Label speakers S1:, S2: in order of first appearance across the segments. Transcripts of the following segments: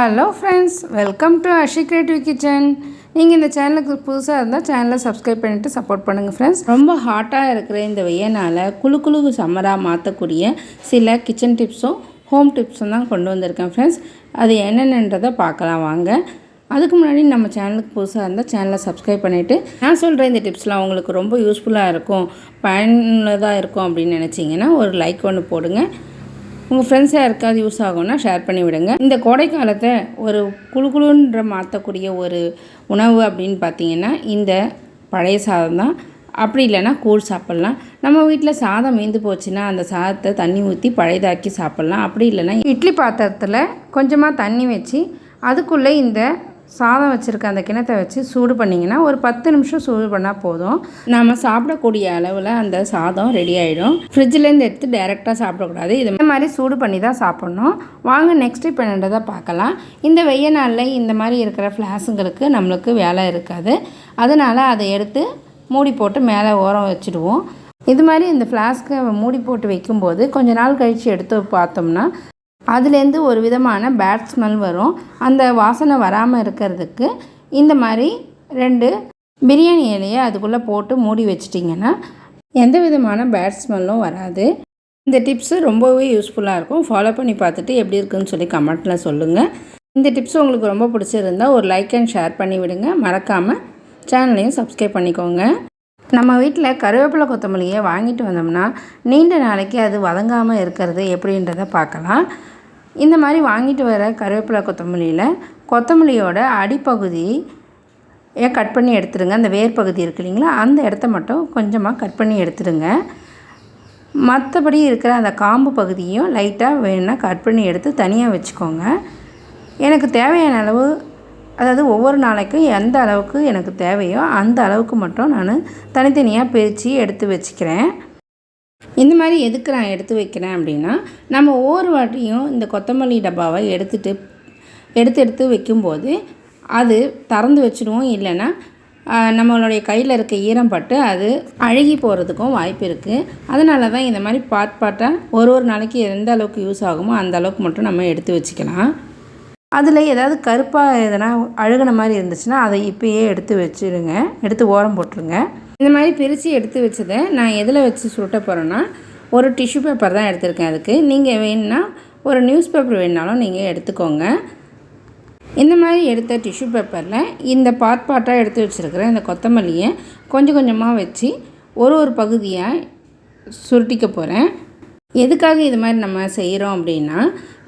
S1: Hello friends, welcome to Ashi creative kitchen. நீங்கள் இந்த சேனலுக்கு புதுசாக இருந்தால் சேனலை சப்ஸ்கிரைப் பண்ணிவிட்டு சப்போர்ட் பண்ணுங்கள் ஃப்ரெண்ட்ஸ். ரொம்ப ஹாட்டாக இருக்கிற இந்த வெயினால் குழு சம்மராக மாற்றக்கூடிய சில கிச்சன் டிப்ஸும் ஹோம் டிப்ஸும் தான் கொண்டு வந்திருக்கேன் ஃப்ரெண்ட்ஸ். அது என்னென்னன்றதை பார்க்கலாம் வாங்க. அதுக்கு முன்னாடி நம்ம சேனலுக்கு புதுசாக இருந்தால் சேனலை சப்ஸ்கிரைப் பண்ணிவிட்டு நான் சொல்கிற இந்த டிப்ஸ்லாம் உங்களுக்கு ரொம்ப யூஸ்ஃபுல்லாக இருக்கும், பயனுள்ளதாக இருக்கும் அப்படின்னு நினச்சிங்கன்னா ஒரு லைக் ஒன்று போடுங்க. உங்கள் ஃப்ரெண்ட்ஸ் யாருக்காவது யூஸ் ஆகும்னா ஷேர் பண்ணி விடுங்க. இந்த கோடை காலத்தை ஒரு குழுன்ற மாற்றக்கூடிய ஒரு உணவு அப்படின்னு பார்த்தீங்கன்னா இந்த பழைய சாதம் தான். அப்படி இல்லைன்னா கூழ் சாப்பிட்லாம். நம்ம வீட்டில் சாதம் மீந்து போச்சுன்னா அந்த சாதத்தை தண்ணி ஊற்றி பழையதாக்கி சாப்பிட்லாம். அப்படி இல்லைன்னா இட்லி பாத்திரத்தில் கொஞ்சமாக தண்ணி வச்சு அதுக்குள்ளே இந்த சாதம் வச்சுருக்க அந்த கிணத்தை வச்சு சூடு பண்ணிங்கன்னா ஒரு 10 நிமிஷம் சூடு பண்ணால் போதும். நம்ம சாப்பிடக்கூடிய அளவில் அந்த சாதம் ரெடி ஆகிடும். ஃப்ரிட்ஜிலேருந்து எடுத்து டைரெக்டாக சாப்பிடக்கூடாது. இது மாதிரி சூடு பண்ணி தான் சாப்பிட்ணும். வாங்க நெக்ஸ்ட் இப்போ என்னன்றதை பார்க்கலாம். இந்த வெய்ய நாளில் இந்த மாதிரி இருக்கிற ஃப்ளாஸுங்களுக்கு நம்மளுக்கு வேலை இருக்காது. அதனால் அதை எடுத்து மூடி போட்டு மேலே ஓரம் வச்சுடுவோம். இது மாதிரி இந்த ஃப்ளாஸ்க்கை மூடி போட்டு வைக்கும்போது கொஞ்ச நாள் கழித்து எடுத்து பார்த்தோம்னா அதுலேருந்து ஒரு விதமான பேட் ஸ்மெல் வரும். அந்த வாசனை வராமல் இருக்கிறதுக்கு இந்த மாதிரி 2 பிரியாணி இலையை அதுக்குள்ளே போட்டு மூடி வச்சிட்டிங்கன்னா எந்த விதமான பேட் ஸ்மெல்லும் வராது. இந்த டிப்ஸு ரொம்பவே யூஸ்ஃபுல்லாக இருக்கும். ஃபாலோ பண்ணி பார்த்துட்டு எப்படி இருக்குன்னு சொல்லி கமெண்ட்டில் சொல்லுங்கள். இந்த டிப்ஸ் உங்களுக்கு ரொம்ப பிடிச்சிருந்தால் ஒரு லைக் அண்ட் ஷேர் பண்ணி விடுங்க. மறக்காமல் சேனலையும் சப்ஸ்கிரைப் பண்ணிக்கோங்க. நம்ம வீட்டில் கருவேப்பிலை கொத்தமல்லியை வாங்கிட்டு வந்தோம்னா நீண்ட நாளைக்கு அது வதங்காமல் இருக்கிறது எப்படின்றத பார்க்கலாம். இந்த மாதிரி வாங்கிட்டு வர கருவேப்பிலை கொத்தமல்லியோட அடிப்பகுதியை கட் பண்ணி எடுத்துடுங்க. அந்த வேர் பகுதி இருக்குது இல்லைங்களா, அந்த இடத்த மட்டும் கொஞ்சமாக கட் பண்ணி எடுத்துடுங்க. மற்றபடி இருக்கிற அந்த காம்பு பகுதியும் லைட்டாக வேணுன்னா கட் பண்ணி எடுத்து தனியாக வச்சுக்கோங்க. எனக்கு தேவையான அளவு, அதாவது ஒவ்வொரு நாளைக்கும் எந்த அளவுக்கு எனக்கு தேவையோ அந்த அளவுக்கு மட்டும் நான் தனித்தனியாக பிரித்து எடுத்து வச்சுக்கிறேன். இந்த மாதிரி எதுக்கு நான் எடுத்து வைக்கிறேன் அப்படின்னா, நம்ம ஒவ்வொரு வாட்டியும் இந்த கொத்தமல்லி டப்பாவை எடுத்து வைக்கும்போது அது திறந்து வச்சுடுவோம். இல்லைன்னா நம்மளுடைய கையில் இருக்க ஈரம் பட்டு அது அழுகி போகிறதுக்கும் வாய்ப்பு இருக்குது. அதனால தான் இந்த மாதிரி பார்ட்டாக ஒரு நாளைக்கு எந்த அளவுக்கு யூஸ் ஆகுமோ அந்த அளவுக்கு மட்டும் நம்ம எடுத்து வச்சுக்கலாம். அதில் ஏதாவது கருப்பாக எதனா அழுகின மாதிரி இருந்துச்சுன்னா அதை இப்போயே எடுத்து வச்சுருங்க, எடுத்து ஓரம் போட்டுருங்க. இந்த மாதிரி பிரித்து எடுத்து வச்சதை நான் எதில் வச்சு சுருட்ட போகிறேன்னா ஒரு டிஷ்யூ பேப்பர் தான் எடுத்திருக்கேன். அதுக்கு நீங்கள் வேணுன்னா ஒரு நியூஸ் பேப்பர் வேணுனாலும் நீங்கள் எடுத்துக்கோங்க. இந்த மாதிரி எடுத்த டிஷ்யூ பேப்பரில் இந்த பார்ட்டாக எடுத்து வச்சுருக்கிற இந்த கொத்தமல்லியை கொஞ்சம் கொஞ்சமாக வச்சு ஒரு பகுதியாக சுருட்டிக்க போகிறேன். எதுக்காக இது மாதிரி நம்ம செய்கிறோம் அப்படின்னா,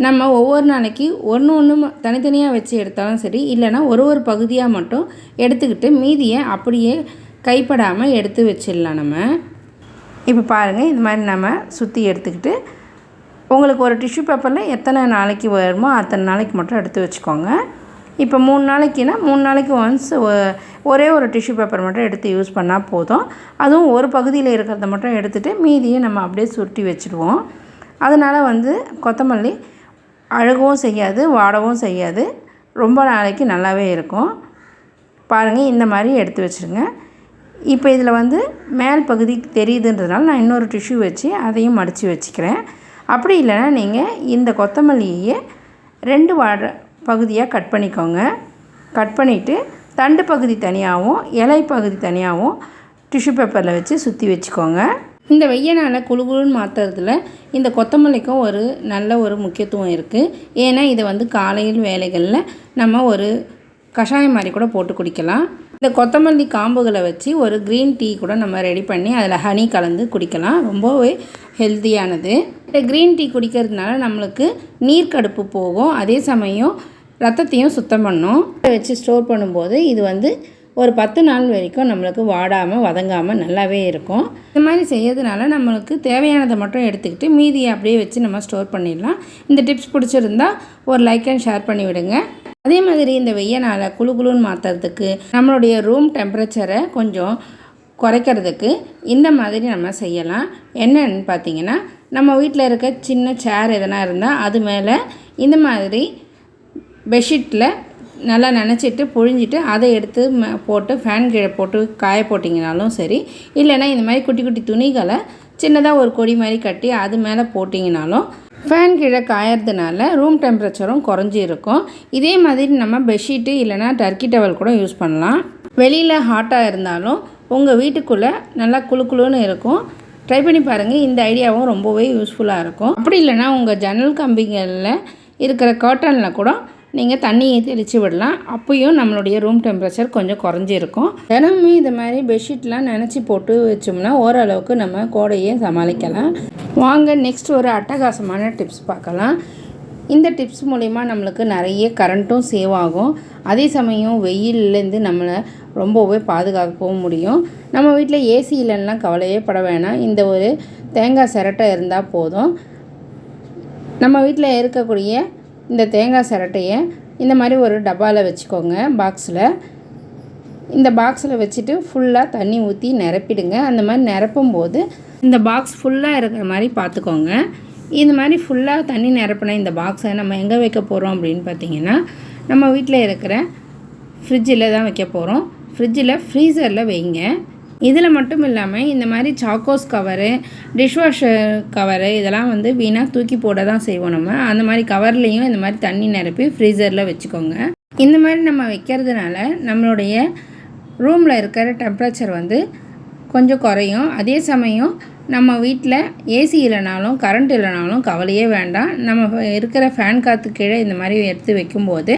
S1: நம்ம ஒவ்வொரு நாளைக்கு ஒன்று தனித்தனியாக வச்சு எடுத்தாலும் சரி, இல்லைனா ஒரு பகுதியாக மட்டும் எடுத்துக்கிட்டு மீதியை அப்படியே கைப்படாமல் எடுத்து வச்சிடலாம். நம்ம இப்போ பாருங்கள், இது மாதிரி நம்ம சுற்றி எடுத்துக்கிட்டு உங்களுக்கு ஒரு டிஷ்யூ பேப்பரில் எத்தனை நாளைக்கு வருமோ அத்தனை நாளைக்கு மட்டும் எடுத்து வச்சுக்கோங்க. இப்போ 3 நாளைக்குன்னா 3 நாளைக்கு ஒன்ஸ் ஒரே ஒரு டிஷ்யூ பேப்பர் மட்டும் எடுத்து யூஸ் பண்ணால் போதும். அதுவும் ஒரு பகுதியில் இருக்கிறத மட்டும் எடுத்துகிட்டு மீதியை நம்ம அப்படியே சுருட்டி வச்சுடுவோம். அதனால் கொத்தமல்லி அழுகவும் செய்யாது, வாடவும் செய்யாது, ரொம்ப நாளைக்கு நல்லாவே இருக்கும். பாருங்கள், இந்த மாதிரி எடுத்து வச்சுருங்க. இப்போ இதில் மேல் பகுதி தெரியுதுன்றதுனால நான் இன்னொரு டிஷ்யூ வச்சு அதையும் மடித்து வச்சுக்கிறேன். அப்படி இல்லைன்னா நீங்கள் இந்த கொத்தமல்லியை 2 பகுதியாக கட் பண்ணிக்கோங்க. கட் பண்ணிவிட்டு தண்டு பகுதி தனியாகவும் இலை பகுதி தனியாகவும் டிஷ்யூ பேப்பரில் வச்சு சுற்றி வச்சுக்கோங்க. இந்த வெய்யனால் குழுன்னு மாற்றுறதுல இந்த கொத்தமல்லிக்கும் ஒரு நல்ல ஒரு முக்கியத்துவம் இருக்குது. ஏன்னா இதை காலையில் வேலைகளில் நம்ம ஒரு கஷாயம் மாதிரி கூட போட்டு குடிக்கலாம். இந்த கொத்தமல்லி காம்புகளை வச்சு ஒரு க்ரீன் டீ கூட நம்ம ரெடி பண்ணி அதில் ஹனி கலந்து குடிக்கலாம். ரொம்பவே ஹெல்த்தியானது. இந்த க்ரீன் டீ குடிக்கிறதுனால நம்மளுக்கு நீர்க்கடுப்பு போகும், அதே சமயம் ரத்தத்தையும் சுத்தம் பண்ணும். வச்சு ஸ்டோர் பண்ணும்போது இது ஒரு 10 நாள் வரைக்கும் நம்மளுக்கு வாடாமல் வதங்காமல் நல்லாவே இருக்கும். இந்த மாதிரி செய்யறதுனால நம்மளுக்கு தேவையானதை மட்டும் எடுத்துக்கிட்டு மீதியை அப்படியே வச்சு நம்ம ஸ்டோர் பண்ணிடலாம். இந்த டிப்ஸ் பிடிச்சிருந்தா ஒரு லைக் அண்ட் ஷேர் பண்ணி விடுங்க. அதே மாதிரி இந்த வெய்யனால் குழுன்னு மாற்றுறதுக்கு நம்மளுடைய ரூம் டெம்பரேச்சரை கொஞ்சம் குறைக்கிறதுக்கு இந்த மாதிரி நம்ம செய்யலாம். என்னன்னு பார்த்தீங்கன்னா, நம்ம வீட்டில் இருக்க சின்ன சேர் எதனா இருந்தால் அது மேலே இந்த மாதிரி பெட்ஷீட்டில் நல்லா நனைச்சிட்டு புழிஞ்சிட்டு அதை எடுத்து போட்டு ஃபேன் கீழே போட்டு காய போட்டிங்கனாலும் சரி, இல்லைன்னா இந்த மாதிரி குட்டி குட்டி துணிகளை சின்னதாக ஒரு கொடி மாதிரி கட்டி அது மேலே போட்டிங்கனாலும் ஃபேன் கீழே காயறதுனால ரூம் டெம்பரேச்சரும் குறைஞ்சி இருக்கும். இதே மாதிரி நம்ம பெட்ஷீட்டு இல்லைனா டர்க்கி டவல் கூட யூஸ் பண்ணலாம். வெளியில் ஹாட்டாக இருந்தாலும் உங்கள் வீட்டுக்குள்ளே நல்லா குளுன்னு இருக்கும். ட்ரை பண்ணி பாருங்கள். இந்த ஐடியாவும் ரொம்பவே யூஸ்ஃபுல்லாக இருக்கும். அப்படி இல்லைனா உங்கள் ஜன்னல் கம்பிகளில் இருக்கிற கர்ட்டனில் கூட நீங்கள் தண்ணியை தெளித்து விடலாம். அப்போயும் நம்மளுடைய ரூம் டெம்பரேச்சர் கொஞ்சம் குறைஞ்சிருக்கும். தினமும் இது மாதிரி பெட்ஷீட்லாம் நினச்சி போட்டு வச்சோம்னா ஓரளவுக்கு நம்ம கோடையை சமாளிக்கலாம். வாங்க நெக்ஸ்ட் ஒரு அட்டகாசமான டிப்ஸ் பார்க்கலாம். இந்த டிப்ஸ் மூலிமா நம்மளுக்கு நிறைய கரண்ட்டும் சேவ் ஆகும். அதே சமயம் வெயிலேருந்து நம்மளை ரொம்பவே பாதுகாக்கவும் முடியும். நம்ம வீட்டில் ஏசி இல்லைன்னா கவலையே பட வேணாம். இந்த ஒரு தேங்காய் சிரட்டை இருந்தால் போதும். நம்ம வீட்டில் இருக்கக்கூடிய இந்த தேங்காய் சிரட்டையை இந்த மாதிரி ஒரு டப்பாவில் வச்சுக்கோங்க. இந்த பாக்ஸில் வச்சுட்டு ஃபுல்லாக தண்ணி ஊற்றி நிரப்பிடுங்க. அந்த மாதிரி நிரப்பும்போது இந்த பாக்ஸ் ஃபுல்லாக இருக்கிற மாதிரி பார்த்துக்கோங்க. இந்த மாதிரி ஃபுல்லாக தண்ணி நிரப்பின இந்த பாக்ஸை நம்ம எங்கே வைக்க போகிறோம் அப்படின்னு பார்த்தீங்கன்னா, நம்ம வீட்டில் இருக்கிற ஃப்ரிட்ஜில் தான் வைக்க போகிறோம். ஃப்ரீசரில் வைங்க. இதில் மட்டும் இல்லாமல் இந்த மாதிரி சாக்கோஸ் கவரு, டிஷ்வாஷர் கவரு இதெல்லாம் வீணாக தூக்கி போட தான் செய்வோம் நம்ம. அந்த மாதிரி கவர்லேயும் இந்த மாதிரி தண்ணி நிரப்பி ஃப்ரீசரில் வச்சுக்கோங்க. இந்த மாதிரி நம்ம வைக்கிறதுனால நம்மளுடைய ரூமில் இருக்கிற டெம்பரேச்சர் கொஞ்சம் குறையும். அதே சமயம் நம்ம வீட்டில் ஏசி இல்லைனாலும் கரண்ட் இல்லைனாலும் கவலையே வேண்டாம். நம்ம இருக்கிற ஃபேன் காற்று கீழே இந்த மாதிரி எடுத்து வைக்கும்போது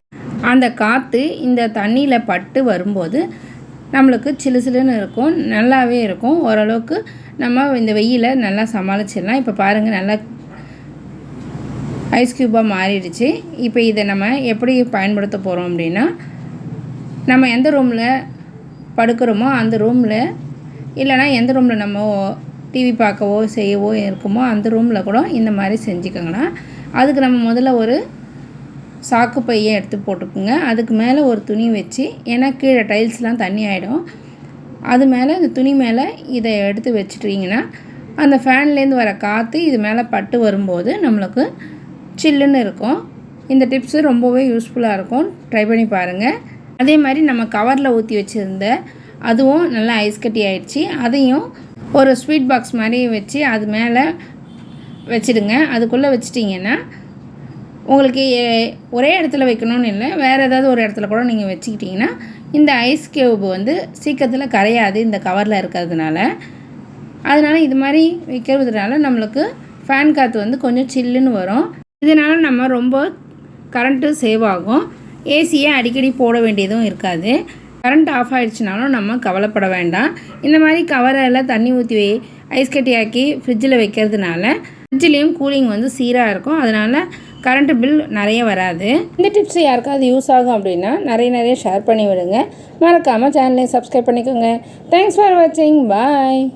S1: அந்த காற்று இந்த தண்ணியில் பட்டு வரும்போது நம்மளுக்கு சிலுன்னு இருக்கும். நல்லாவே இருக்கும். ஓரளவுக்கு நம்ம இந்த வெயிலை நல்லா சமாளிச்சிடலாம். இப்போ பாருங்கள், நல்லா ஐஸ் க்யூப்பாக மாறிடுச்சு. இப்போ இதை நம்ம எப்படி பயன்படுத்த போகிறோம் அப்படின்னா, நம்ம எந்த ரூமில் படுக்கிறோமோ அந்த ரூமில் இல்லைனா எந்த ரூமில் நம்ம டிவி பார்க்கவோ செய்யவோ இருக்குமோ அந்த ரூமில் கூட இந்த மாதிரி செஞ்சுக்கோங்கண்ணா. அதுக்கு நம்ம முதல்ல ஒரு சாக்கு பையை எடுத்து போட்டுக்குங்க. அதுக்கு மேலே ஒரு துணி வச்சு, ஏன்னா கீழே டைல்ஸ்லாம் தண்ணி ஆகிடும், அது மேலே இந்த துணி மேலே இதை எடுத்து வச்சுட்டிங்கன்னா அந்த ஃபேன்லேருந்து வர காற்று இது மேலே பட்டு வரும்போது நம்மளுக்கு சில்லுன்னு இருக்கும். இந்த டிப்ஸு ரொம்பவே யூஸ்ஃபுல்லாக இருக்கும். ட்ரை பண்ணி பாருங்கள். அதே மாதிரி நம்ம கவரில் ஊற்றி வச்சுருந்த அதுவும் நல்லா ஐஸ் கட்டி ஆகிடுச்சி. அதையும் ஒரு ஸ்வீட் பாக்ஸ் மாதிரி வச்சு அது மேலே வச்சுடுங்க. அதுக்குள்ளே வச்சிட்டிங்கன்னா உங்களுக்கு ஒரே இடத்துல வைக்கணும்னு இல்லை, வேறு ஏதாவது ஒரு இடத்துல கூட நீங்கள் வச்சுக்கிட்டிங்கன்னா இந்த ஐஸ் க்யூப் சீக்கிரத்தில் கரையாது இந்த கவரில் இருக்கிறதுனால. அதனால் இது மாதிரி வைக்கிறதுனால நம்மளுக்கு ஃபேன் காற்று கொஞ்சம் சில்லுன்னு வரும். இதனால் நம்ம ரொம்ப கரண்ட்டு சேவ் ஆகும். ஏசியை அடிக்கடி போட வேண்டியதும் இருக்காது. கரண்ட் ஆஃப் ஆகிடுச்சினாலும் நம்ம கவலைப்பட வேண்டாம். இந்த மாதிரி கவரெல்லாம் தண்ணி ஊற்றி ஐஸ் கட்டியாக்கி ஃப்ரிட்ஜில் வைக்கிறதுனால ஃப்ரிட்ஜ்லேயும் கூலிங் சீராக இருக்கும். அதனால் கரண்ட்டு பில் நிறைய வராது. இந்த டிப்ஸ் யாருக்காவது யூஸ் ஆகும் அப்படின்னா நிறைய ஷேர் பண்ணி விடுங்க. மறக்காமல் சேனலையும் சப்ஸ்கிரைப் பண்ணிக்கோங்க. தேங்க்ஸ் ஃபார் வாட்சிங். பாய்.